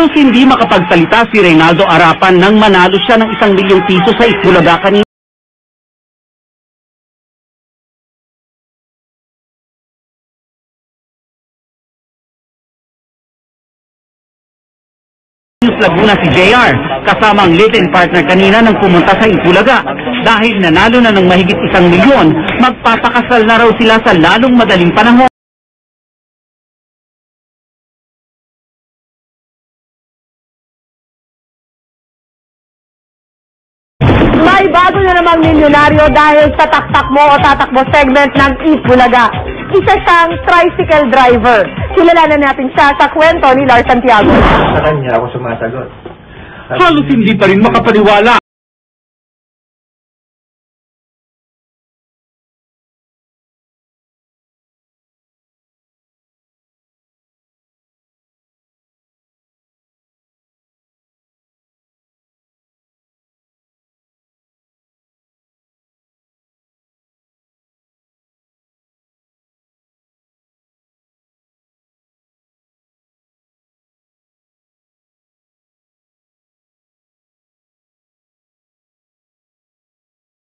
Halos hindi makapagsalita si Reynaldo Arapan nang manalo siya ng 1 milyong piso sa Itbulaga kanina. Laguna si JR, kasamang live-in partner kanina nang pumunta sa Itbulaga. Dahil nanalo na ng mahigit 1 milyon, magpapakasal na raw sila sa lalong madaling panahon. May bago na namang milyonaryo dahil sa taktakbo o tatakbo segment ng Itbulaga. Isa siyang tricycle driver. Kilalanan natin siya sa kwento ni Lars Santiago. Sa kanya ako sumasagot. Halos hindi pa rin makapaniwala